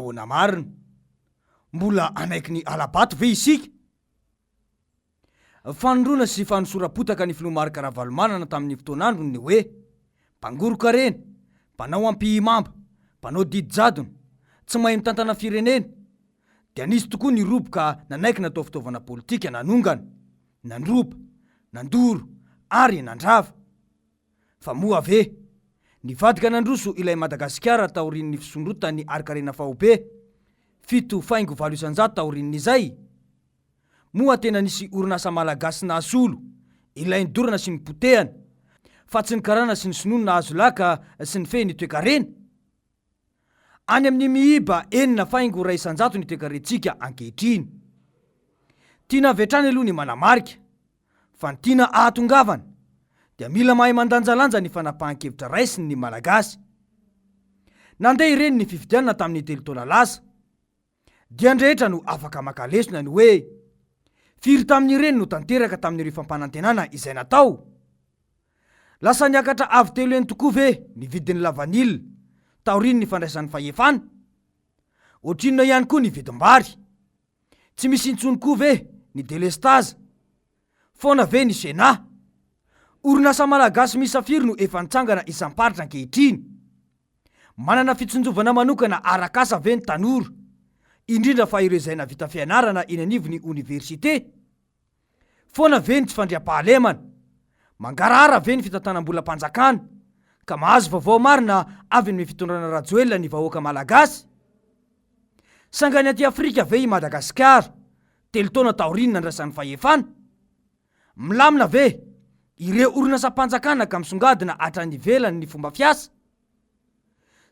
ahoana marina, mbola anaiky ny alabato ve isika? Fanondrona sy fanosorapotaka ny filomarika Ravalomanana tamin'ny fotoanandro ny hoe mpangoroka reny, mpanao ampimamba, mpanao didijadona, tsy mahay mitantana firenena, dia nisy tokoa ny roboka nanaiky natao fitaovana politika nanongana, nandropa, nandoro ary nandrava. Fa moa ave, nivadika nandroso ilay Madagasikara taorin'ny fisondrotany Arikarena Faobe, 7,9 taorin'izay. Moa tena nisy orinasa malagasy nahasolo, ilay nidorana sy nipotehana, fa tsy nikarana sy nisonona azo laka sy ny fe ny toekarena. Any amin'ny miiba 9,100 ny toekarentsika ankehitriny. Tiana vetrany aloha ny manamarika, fa ny tiana ahatongavana dia mila mahay mandanjalanja ny fanapahan-kevitra raisiny ny malagasy. Nandeha ireny ny fifidianana tamin'ny 3 taona lasa, dia andrehitra no afaka makalesona ny hoe firy tamin'ireny no tanteraka tamin'ireo fampanantenana izay natao. Lasa niakatra avy telo eny tokoa ve ny vidin'ny lavanilina taoriny ny fandraisan'ny fahefana? Ohatrinona ihany koa ny vidim-bary. Tsy misy intsony koa ve ny delestaza? Foana ve ny Sena? Orinasa malagasy misafiry no efa nitsangana isam-paritra ankehitriny. Manana fitsonjovana manokana arakasa ve ny tanora, indrindra fa ireo izay navita fianarana eny anivon'ny université? Foana ve ny tsy fandriam-pahalemana? Mangarahara ve ny fitantanam-bola-panjakana ka mahazo vaovao marina avy ny fitondrana rajoelina ny vahoaka malagasy? Sangany aty Afrika ve i Madagasikara 3 taona taoriny nandraisan'ny fahefana? Milamina ve ireo orinasa panjakana ka misongadina hatrany ivelany ny fomba fiasa?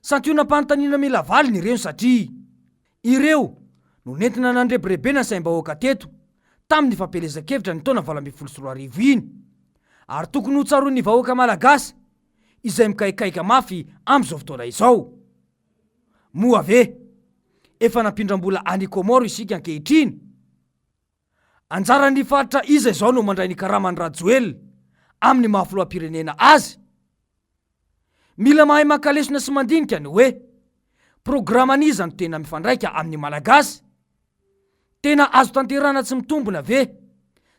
Santionam-panontaniana mila valiny ireo satria ireo no nentina nandrebirebena ny saim-bahoaka teto tamin'ny fampelezan-kevitra ny taona 2024 iny, ary tokony ho tsaroan'ny vahoaka malagasy izay mikaikaika mafy amin'izao fotoana izao. Moa ve, efa nampindram-bola any Komoro isika ankehitriny. Anjaran'ny faritra iza izao no mandray ny karaman'ny rajoelina amin'ny mahafiloam-pirenena azy. Mila mahay makalesona sy mandinika ny hoe programan'iza no tena mifandraika amin'ny malagasy. Tena azo tanterana tsy mitombona ve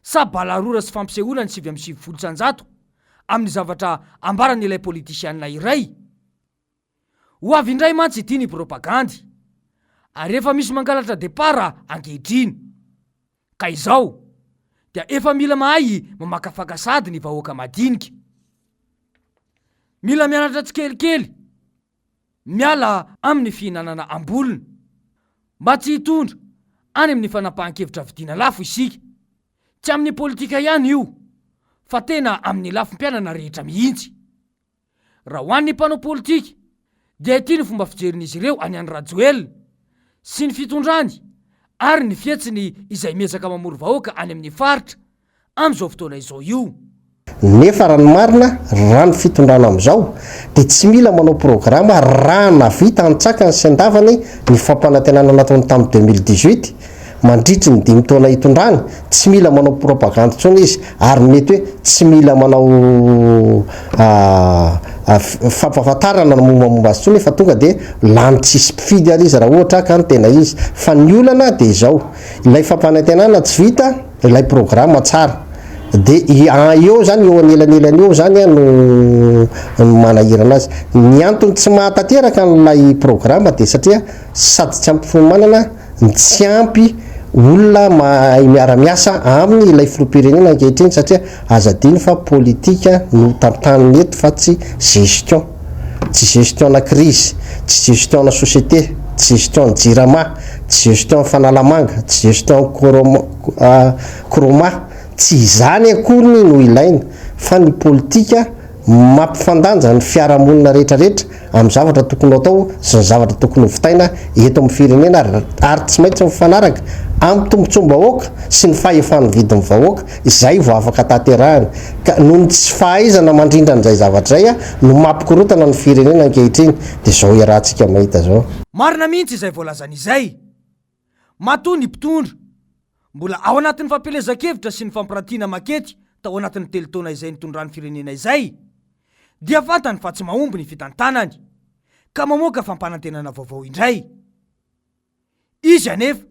sa balarora sy fampisehoana ny 7,900 amin'ny zavatra ambaran'ilay politisianina iray? Ho avy indray mantsy ity ny propagandy, ary efa misy mangalatra depara ankehitriny. Ka izao dia efa mila mahay mamakafakasady ny vahoaka madinika. Mila mianatra tsikelikely, miala amin'ny fihinanana ambolina, mba tsy hitondra any amin'ny fanapahan-kevitra vidiana lafo isika. Tsy amin'ny politika ihany io, fa tena amin'ny lafim-pianana rehetra mihitsy. Raha ho an'ny mpanao politika dia ity ny fomba fijerin'izy ireo any an'ny rajoelina sy ny fitondrany ary ny fietsiny izay miezaka mamory vahoaka any amin'ny faritra amin'izao fotoana izao io. Nefa raha ny marina, raha ny fitondrana amin'izao dia tsy mila manao programa raha navita antsakany sy andavany ny fampanantenana nataony tamin'ny 2018 mandritry ny 5 taona hitondrany. Tsy mila manao propaganda intsony izy, ary mety hoe tsy mila manao fampahafantarana ny mombamomba azy intsony, fa tonga dia lany tsisy mpifidy ary izy raha ohatra ka ny tena izy. Fa ny olana dia izao, ilay fampanantenana tsy vita, ilay programa tsara, dia eo zany eo anelanelany eo zany no manahirana azy. Ny antony tsy mahatanteraka n'ilay programa dia satria sady tsy ampy fihomanana, tsy ampy olona mahay miara-miasa amin'ny ilay filoham-pirenena ankehitriny, satria azadiny fa politika no tantaniny eto fa tsy gestion. Tsy gestion na crise, tsy gestion na société, tsy gestion jirama, tsy gestion fanalamanga, tsy gestion kroma. Tsy izany akory no ilaina, fa ny politika mampifandanja ny fiarahamonina rehetrarehetra amin'ny zavatra tokony atao sy ny zavatra tokony vitaina eto amin'ny firenena, ary tsy maintsy mifanaraka amin'ny tombotsom-bahoaka sy ny fahefan'ny vidin'ny vahoaka, izay vao afaka tanterahana. Ka noho ny tsy fahaizana mandrindra an'izay zavatra izay no mampikorotana ny firenena ankehitriny. Dia izao iarahantsika mahita zao. Marina mihitsy izay voalazan'izay. Matoa ny mpitondra mbola ao anatin'ny fampelezan-kevitra sy ny fampirantiana makety tao anatin'ny 3 taona izay nitondran'ny firenena izay, dia fantany fa tsy mahomby ny fitantanany ka mamoaka fampanantenana vaovao indray. izy anefa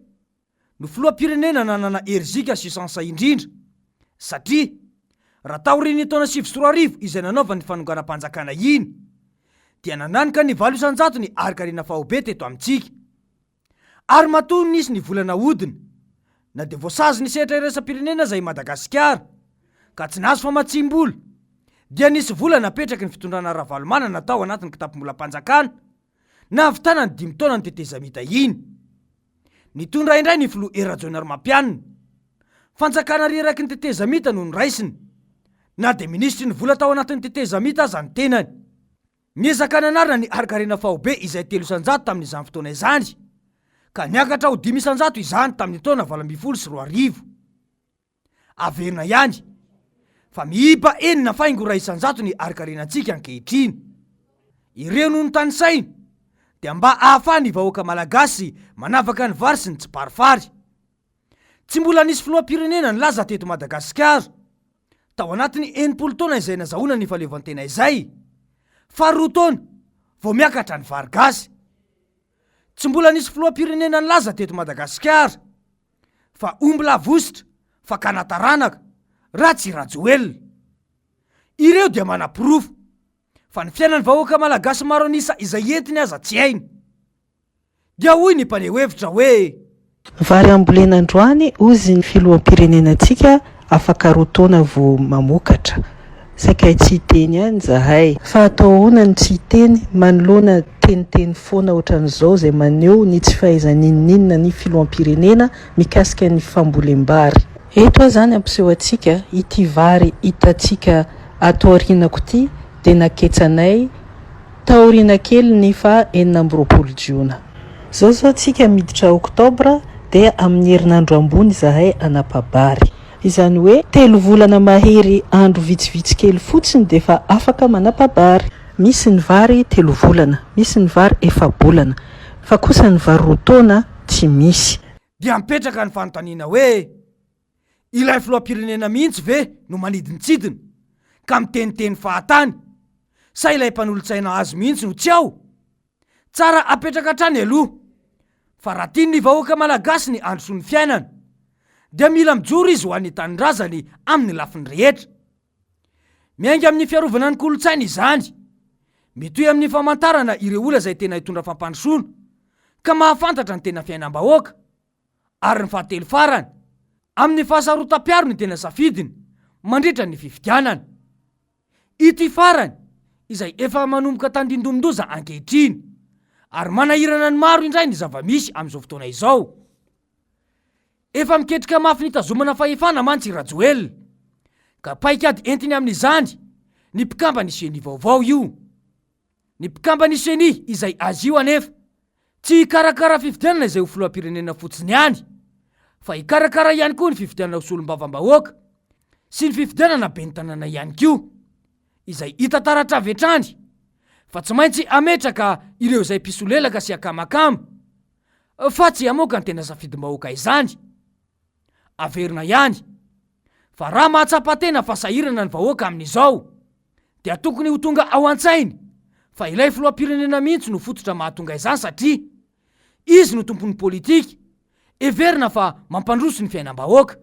no filoam-pirenena nanana erzika sy sansa indrindra satria raha taoriny taona 2024 izay nanaova ny fanonganam-panjakana iny dia nananika ny 800 ny arikarena fahobe teto amintsika ary matoy nisy ny volana hodina na dia voasazy ny sehatra irasam-pirenena izay Madagasikara ka tsy nazo famatsim-bola dia nisy vola napetraky ny fitondrana Ravalomanana natao anatin'ny kitapo-molam-panjakana na havitana ny 5 taona ny tetezamita iny. Nitondra indray ny filoha Erajonary Mampianina. Fanjakana reraky ny tetezamita no niraisiny na dia ministry ny vola tao anatin'ny tetezamita aza ny tenany. Niezaka nanarina ny arikarena fahobe izay 300 tamin'izany fotoana izany ka niakatra ho 500 izany tamin'ny taona 2024. Averina ihany fa miiba enina faingo 100 ny arikarenantsika ankehitriny. Ireo noho ny tanisaina dia mba ahafahany vahoaka malagasy manavaka ny vary sy ny tsiparifary. Tsy mbola nisy filoam-pirenena nilaza teto Madagasikara tao anatin'ny 80 taona izay nazahoana ny fahaleovantena izay fa 2 taona vao miakatra ny vary gasy. Tsy mbola nisy filoam-pirenena nilaza teto Madagasikara fa omby lavositra fa kanataranaka ratsy Rajoelina. Ireo dia manapirofo fa ny fiainan'ny vahoaka malagasy maro anisa izay entiny aza tsy hainy. Dia hoy ny mpaneho hevitra hoe vary ambolena androany ozy ny filoam-pirenenantsika afaka 2 taona vao mamokatra. Sakay tsy teny ihany zahay fa atao ahoana ny tsy teny manoloana teniteny foana ohatran'izao izay maneho ny tsy fahaizan-ninona ny filoam-pirenena mikasika ny fambolem-bary. Eto zany ampiseho antsika ity vary hitantsika ato aorianako ity dia naketsanay taoriana kely ny fa 24 jiona. Zao antsika miditra oktobra dia amin'ny herinandro ambony zahay anapabary. Izany hoe 3 volana mahery andro vitsivitsy kely fotsiny dia fa afaka manapabary. Misy ny vary 3 volana, misy ny vary 4 bolana, fa kosa ny vary 2 taona tsy misy. Dia mipetraka ny fanontaniana hoe ilay filoam-pirenena mihitsy ve no manidintsidina ka miteniteny fahatany sa ilay mpanolontsaina azy mihitsy no tsy ao? Tsara apetraka hatrany aloha fa raha tiany vahoaka malagasy ny andro sy ny fiainana dia mila mijoro izy ho an'ny tanindrazany amin'ny lafiny rehetra. Miainga amin'ny fiarovana ny kolontsaina izany, mitohy amin'ny famantarana ireo olona izay tena hitondra fampandrosoana ka mahafantatra ny tena fiainam-bahoaka. Ary ny fahatelo farany, amin'ny fahasarotam-piaro ny tena safidiny mandritra ny fifidianana. Ity farany izay efa manomboka tandindomindoza ankehitriny ary manahirana ny maro indray ny zava-misy amin'izao fotoana izao. Efa miketrika mafy nitazomana fahefana mantsy Rajoelina ka paikady entiny amin'izany ny mpikamba ny seny vaovao io. Ny mpikamba ny seny izay azy io anefa tsy hikarakara fifidianana izay ho filoam-pirenena fotsiny ihany fa hikarakara ihany koa ny fifidianana ho solom-bavam-bahoaka sy ny fifidianana ben'ny tanàna ihany koa izay hita taratra avy hatrany fa tsy maintsy ametraka ireo izay mpisolelaka sy akamakama fa tsy hamoaka ny tena safidim-bahoaka izany. Averina ihany fa raha mahatsapa-tena fasahirana ny vahoaka amin'izao dia tokony ho tonga ao an-tsainy fa ilay filoam-pirenena mihitsy no fototra mahatonga izany satria izy no tompon'ny politika everina fa mampandroso ny fiainam-bahoaka.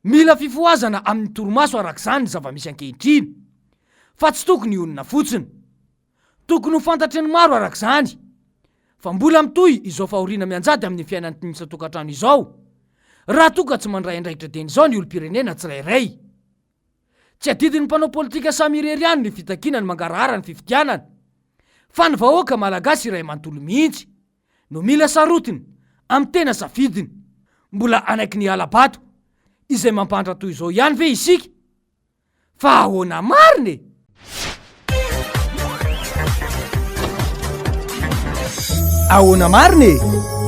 Mila fifoazana amin'ny toromaso arak'izany ny zava-misy ankehitriny fa tsy tokony onona fotsiny. Tokony ho fantatry ny maro arak'izany fa mbola mitohy izao fahoriana mianjady amin'ny fiainan'ny misatokantrano izao raha toka tsy mandray andraikitra teny izao ny olo-pirenena tsirairay. Tsy adidiny mpanao politika samy irery ihany ny fitakiana ny mangarahara ny fifidianana fa ny vahoaka malagasy iray manontolo mihitsy no mila sarotiny amin'ny tena safidiny. Mbola anaiky ny alabato izay mampandra toy izao ihany ve isika? Fa ahoana mariny? Ahoana mariny?